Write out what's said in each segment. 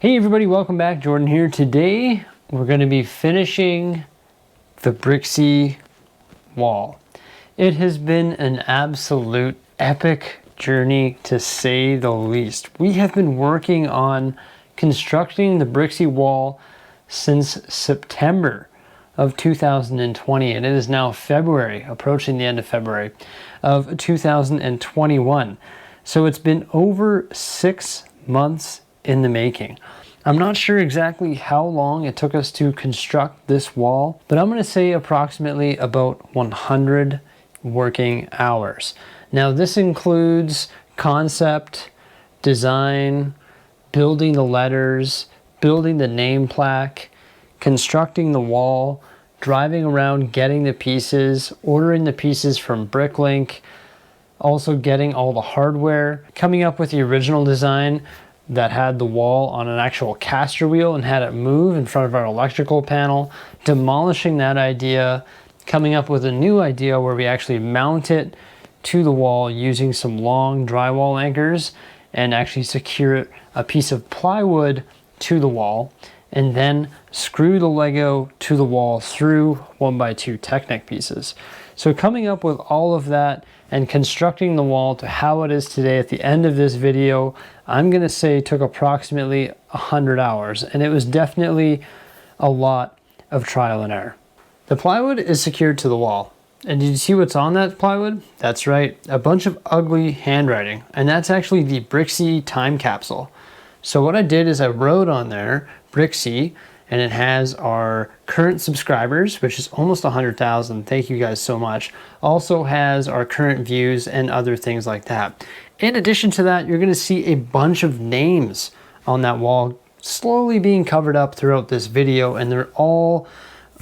Hey everybody, welcome back. Jordan here. Today we're going to be finishing the Bricksie wall. It has been an absolute epic journey to say the least. We have been working on constructing the Bricksie wall since September of 2020, and it is now February, approaching the end of February of 2021. So it's been over 6 months in the making. I'm not sure exactly how long it took us to construct this wall, but I'm going to say approximately about 100 working hours. Now this includes concept, design, building the letters, building the name plaque, constructing the wall, driving around getting the pieces, ordering the pieces from Bricklink, also getting all the hardware, coming up with the original design that had the wall on an actual caster wheel and had it move in front of our electrical panel, demolishing that idea, coming up with a new idea where we actually mount it to the wall using some long drywall anchors and actually secure a piece of plywood to the wall, and then screw the Lego to the wall through 1x2 Technic pieces. So coming up with all of that and constructing the wall to how it is today at the end of this video, I'm gonna say took approximately 100 hours, and it was definitely a lot of trial and error. The plywood is secured to the wall. And did you see what's on that plywood? That's right, a bunch of ugly handwriting, and that's actually the Bricksie time capsule. So what I did is I wrote on there Bricksie, and it has our current subscribers, which is almost 100,000. Thank you guys so much. Also has our current views and other things like that. In addition to that, you're gonna see a bunch of names on that wall slowly being covered up throughout this video, and they're all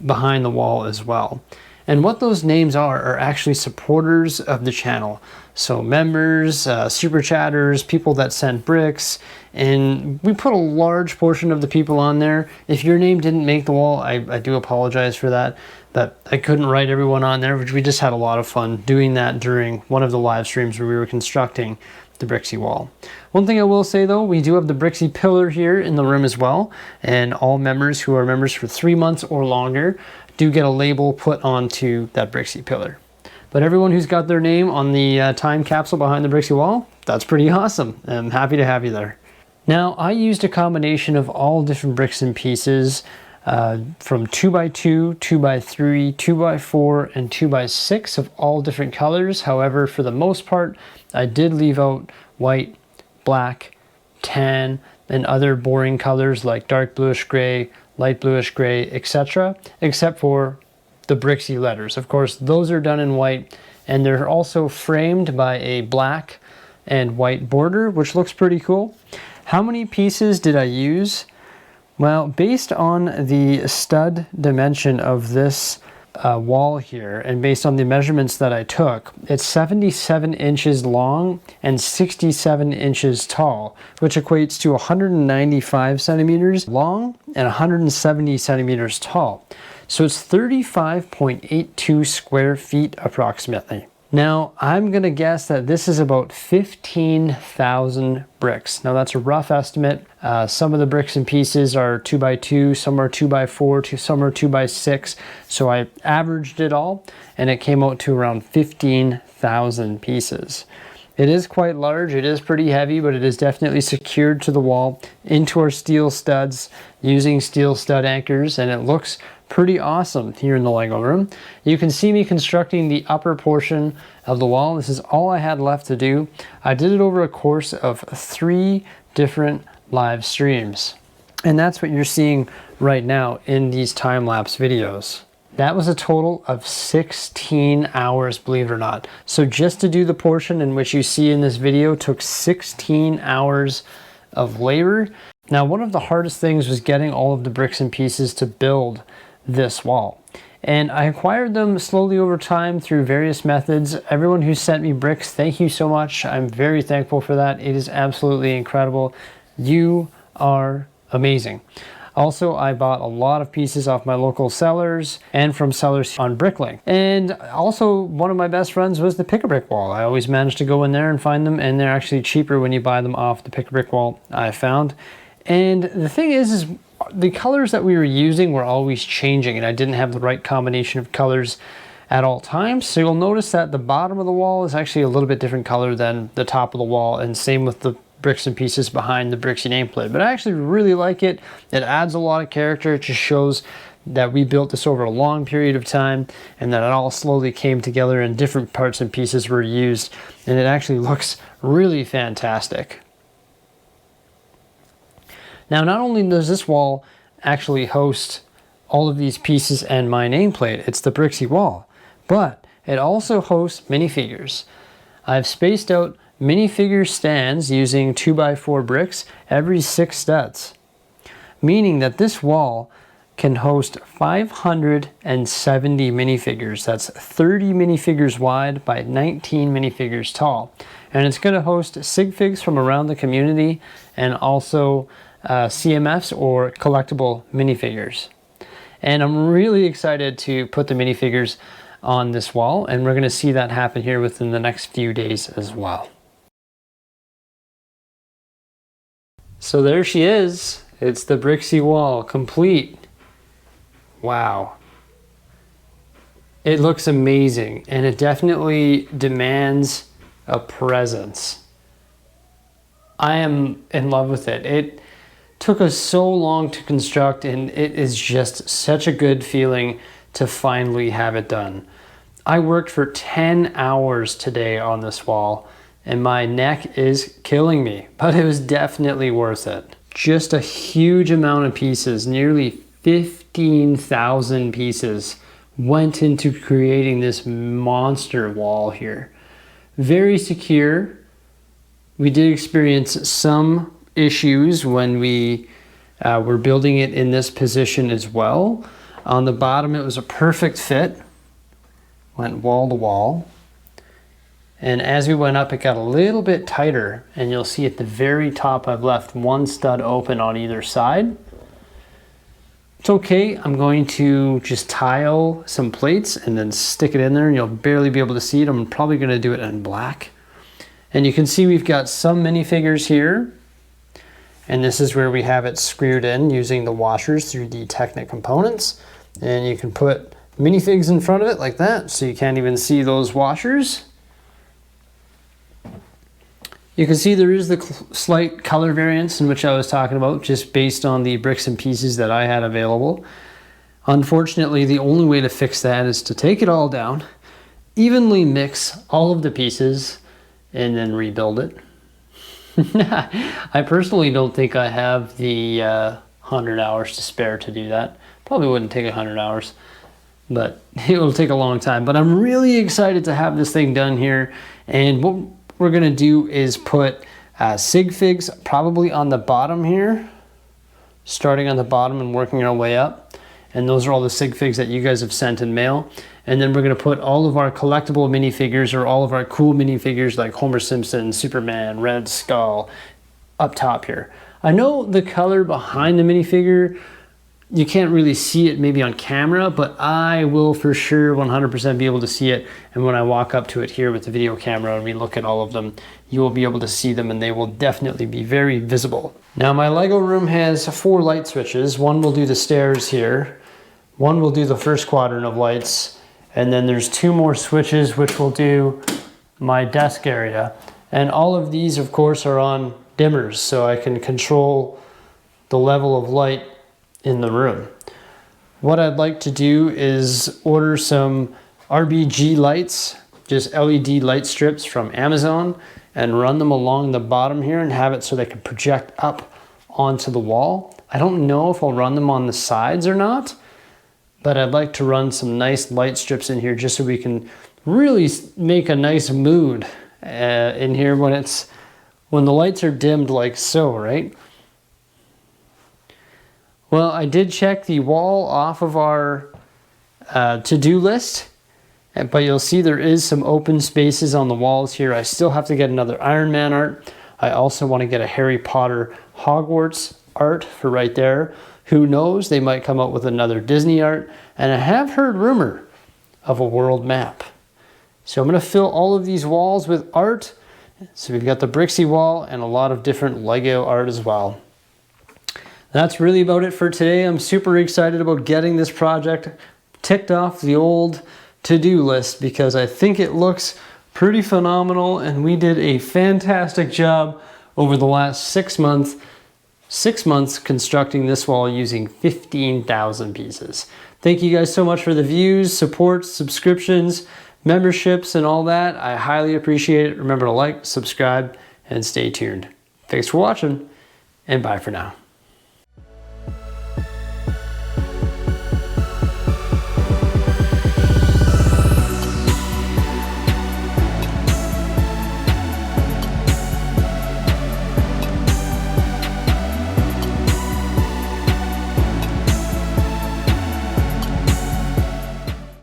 behind the wall as well. And what those names are actually supporters of the channel. So members, super chatters, people that send bricks, and we put a large portion of the people on there. If your name didn't make the wall, I do apologize for that, but I couldn't write everyone on there, which we just had a lot of fun doing that during one of the live streams where we were constructing the Bricksie wall. One thing I will say though, we do have the Bricksie pillar here in the room as well, and all members who are members for 3 months or longer do get a label put onto that Bricksie pillar. But everyone who's got their name on the time capsule behind the Bricksie wall, that's pretty awesome. I'm happy to have you there. Now, I used a combination of all different bricks and pieces from 2x2, 2x3, 2x4, and 2x6 of all different colors. However, for the most part, I did leave out white, black, tan, and other boring colors like dark bluish gray, light bluish gray, etc., except for the Bricksie letters. Of course, those are done in white, and they're also framed by a black and white border, which looks pretty cool. How many pieces did I use? Well, based on the stud dimension of this wall here, and based on the measurements that I took, it's 77 inches long and 67 inches tall, which equates to 195 centimeters long and 170 centimeters tall. So it's 35.82 square feet approximately. Now, I'm gonna guess that this is about 15,000 bricks. Now that's a rough estimate. Some of the bricks and pieces are 2x2, some are 2x4, some are 2x6. So I averaged it all, and it came out to around 15,000 pieces. It is quite large, it is pretty heavy, but it is definitely secured to the wall into our steel studs using steel stud anchors, and it looks pretty awesome here in the Lego room. You can see me constructing the upper portion of the wall. This is all I had left to do. I did it over a course of 3 different live streams. And that's what you're seeing right now in these time-lapse videos. That was a total of 16 hours, believe it or not. So just to do the portion in which you see in this video took 16 hours of labor. Now, one of the hardest things was getting all of the bricks and pieces to build this wall. And I acquired them slowly over time through various methods. Everyone who sent me bricks, thank you so much. I'm very thankful for that. It is absolutely incredible. You are amazing. Also, I bought a lot of pieces off my local sellers and from sellers on Bricklink. And also, one of my best friends was the Pick-a-Brick wall. I always manage to go in there and find them, and they're actually cheaper when you buy them off the Pick-a-Brick wall, I found. And the thing is the colors that we were using were always changing, and I didn't have the right combination of colors at all times. So you'll notice that the bottom of the wall is actually a little bit different color than the top of the wall, and same with the bricks and pieces behind the Bricksie nameplate. But I actually really like it. It adds a lot of character. It just shows that we built this over a long period of time, and that it all slowly came together and different parts and pieces were used, and it actually looks really fantastic. Now, not only does this wall actually host all of these pieces and my nameplate, it's the Bricksie wall, but it also hosts minifigures. I've spaced out minifigure stands using 2x4 bricks every 6 studs, meaning that this wall can host 570 minifigures. That's 30 minifigures wide by 19 minifigures tall. And it's going to host sig figs from around the community, and also CMFs, or collectible minifigures. And I'm really excited to put the minifigures on this wall, and we're going to see that happen here within the next few days as well. So there she is. It's the Bricksie wall, complete. Wow. It looks amazing, and it definitely demands a presence. I am in love with it. It took us so long to construct, and it is just such a good feeling to finally have it done. I worked for 10 hours today on this wall, and my neck is killing me, but it was definitely worth it. Just a huge amount of pieces, nearly 15,000 pieces, went into creating this monster wall here. Very secure. We did experience some issues when we were building it in this position as well. On the bottom, it was a perfect fit. Went wall to wall. And as we went up, it got a little bit tighter, and you'll see at the very top I've left one stud open on either side. It's okay. I'm going to just tile some plates and then stick it in there, and you'll barely be able to see it. I'm probably going to do it in black. And you can see we've got some minifigures here, and this is where we have it screwed in using the washers through the Technic components. And you can put minifigs in front of it like that, so you can't even see those washers. You can see there is the slight color variance in which I was talking about, just based on the bricks and pieces that I had available. Unfortunately, the only way to fix that is to take it all down, evenly mix all of the pieces, and then rebuild it. I personally don't think I have the 100 hours to spare to do that. Probably wouldn't take 100 hours, but it will take a long time. But I'm really excited to have this thing done here, and what we're gonna do is put sig figs probably on the bottom here, starting on the bottom and working our way up. And those are all the sig figs that you guys have sent in mail. And then we're gonna put all of our collectible minifigures, or all of our cool minifigures like Homer Simpson, Superman, Red Skull, up top here. I know the color behind the minifigure, you can't really see it maybe on camera, but I will for sure 100% be able to see it. And when I walk up to it here with the video camera and we look at all of them, you will be able to see them, and they will definitely be very visible. Now, my Lego room has 4 light switches. One will do the stairs here. One will do the first quadrant of lights. And then there's 2 more switches which will do my desk area. And all of these, of course, are on dimmers, so I can control the level of light in the room. What I'd like to do is order some RGB lights, just LED light strips from Amazon, and run them along the bottom here and have it so they can project up onto the wall. I don't know if I'll run them on the sides or not, but I'd like to run some nice light strips in here just so we can really make a nice mood in here when the lights are dimmed like so, right? Well, I did check the wall off of our to-do list, but you'll see there is some open spaces on the walls here. I still have to get another Iron Man art. I also want to get a Harry Potter Hogwarts art for right there. Who knows, they might come out with another Disney art. And I have heard rumor of a world map. So I'm going to fill all of these walls with art. So we've got the Bricksie wall and a lot of different Lego art as well. That's really about it for today. I'm super excited about getting this project ticked off the old to-do list because I think it looks pretty phenomenal, and we did a fantastic job over the last 6 months. 6 months constructing this wall using 15,000 pieces. Thank you guys so much for the views, support, subscriptions, memberships, and all that. I highly appreciate it. Remember to like, subscribe, and stay tuned. Thanks for watching, and bye for now.